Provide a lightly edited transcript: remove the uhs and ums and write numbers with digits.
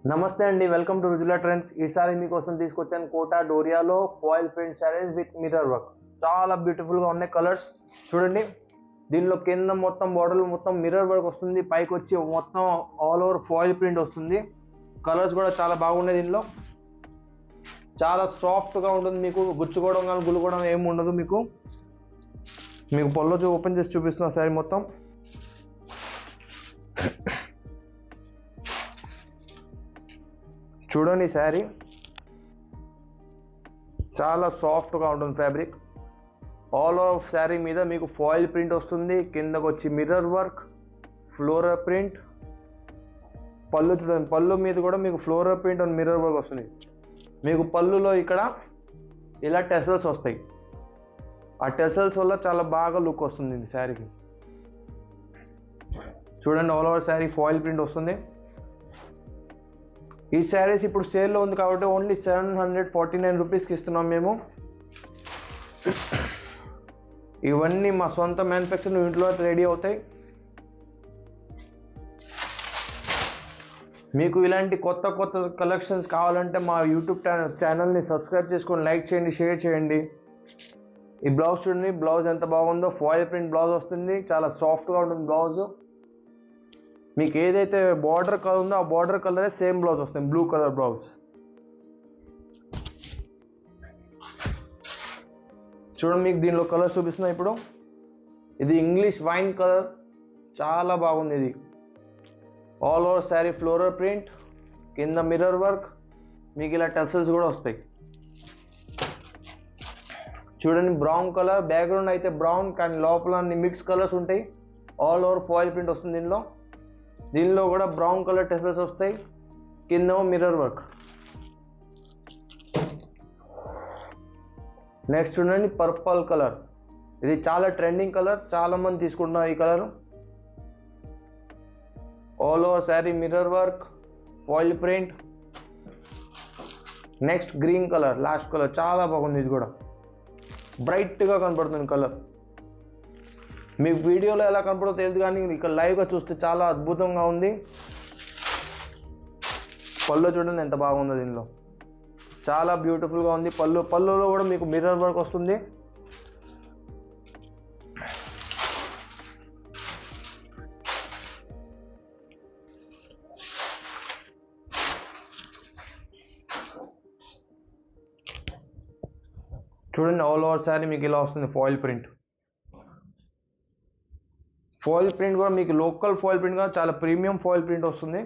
నమస్తే అండి, welcome to Rujula trends. ఈసారి మీకోసం తీసుకొచ్చాను కోటా డోరియాలో foil print sarees with mirror work. చాలా బ్యూటిఫుల్గా ఉన్నాయి కలర్స్. చూడండి, దీనిలో కింద మొత్తం బార్డర్ మొత్తం మిర్రర్ వర్క్ వస్తుంది, పైకి వచ్చి మొత్తం ఆల్ ఓవర్ ఫాయిల్ ప్రింట్ వస్తుంది. కలర్స్ కూడా చాలా బాగున్నాయి. దీనిలో చాలా సాఫ్ట్గా ఉంటుంది, మీకు గుచ్చుకోవడం కానీ గులుకోవడం ఏమి ఉండదు. మీకు పళ్ళు ఓపెన్ చేసి చూపిస్తున్నా శారీ మొత్తం. చూడండి, శారీ చాలా సాఫ్ట్గా ఉంటుంది ఫ్యాబ్రిక్. ఆల్ ఓవర్ శారీ మీద మీకు ఫాయిల్ ప్రింట్ వస్తుంది, కిందకు వచ్చి మిర్రర్ వర్క్, ఫ్లోరల్ ప్రింట్. పళ్ళు చూడండి, పళ్ళు మీద కూడా మీకు floral print and mirror work వస్తుంది. మీకు పళ్ళులో ఇక్కడ ఇలా టెసల్స్ వస్తాయి. ఆ టెసల్స్ వల్ల చాలా బాగా లుక్ వస్తుంది ఈ శారీకి. చూడండి, all over sari foil print వస్తుంది. ఈ శారీస్ ఇప్పుడు సేల్లో ఉంది కాబట్టి ఓన్లీ 749 రూపీస్కి ఇస్తున్నాం మేము. ఇవన్నీ మా సొంత మ్యానుఫ్యాక్చరింగ్ ఇంట్లో రెడీ అవుతాయి. మీకు ఇలాంటి కొత్త కొత్త కలెక్షన్స్ కావాలంటే మా యూట్యూబ్ ఛానల్ని సబ్స్క్రైబ్ చేసుకొని లైక్ చేయండి, షేర్ చేయండి. ఈ బ్లౌజ్ చూడండి, బ్లౌజ్ ఎంత బాగుందో. ఫాయిల్ ప్రింట్ బ్లౌజ్ వస్తుంది, చాలా సాఫ్ట్గా ఉంటుంది బ్లౌజ్. మీకు ఏదైతే బార్డర్ కలర్ ఉందో ఆ బార్డర్ కలరే సేమ్ బ్లౌజ్ వస్తుంది, బ్లూ కలర్ బ్లౌజ్. చూడండి, మీకు దీనిలో కలర్ చూపిస్తున్నా ఇప్పుడు. ఇది ఇంగ్లీష్ వైన్ కలర్, చాలా బాగుంది. ఇది all over sari floral print, కింద మిర్రర్ వర్క్, మీకు ఇలా టెసల్స్ కూడా వస్తాయి. చూడండి, బ్రౌన్ కలర్, బ్యాక్గ్రౌండ్ అయితే బ్రౌన్ కానీ లోపల అన్ని మిక్స్ కలర్స్ ఉంటాయి. ఆల్ ఓవర్ ఫాయిల్ ప్రింట్ వస్తుంది. దీనిలో కూడా బ్రౌన్ కలర్ టెసల్స్ వస్తాయి, కింద మిర్రర్ వర్క్. నెక్స్ట్ చూడండి, పర్పల్ కలర్. ఇది చాలా ట్రెండింగ్ కలర్, చాలా మంది తీసుకుంటున్నారు ఈ colour. All over sari mirror work, foil print. Next green colour, last colour, చాలా బాగుంది. ఇది కూడా బ్రైట్గా కనపడుతుంది కలర్. మీకు వీడియోలో ఎలా కనపడుతుందో తెలియదు కానీ ఇక్కడ లైవ్గా చూస్తే చాలా అద్భుతంగా ఉంది. పళ్ళు చూడండి ఎంత బాగుందో. దీనిలో చాలా బ్యూటిఫుల్గా ఉంది. పళ్ళులో కూడా మీకు మిర్రర్ వర్క్ వస్తుంది. చూడండి, ఆల్ ఓవర్ శారీ మీకు ఇలా వస్తుంది ఫాయిల్ ప్రింట్. ఫాయిల్ ప్రింట్ కూడా మీకు లోకల్ ఫాయిల్ ప్రింట్ కాదు, చాలా ప్రీమియం ఫాయిల్ ప్రింట్ వస్తుంది.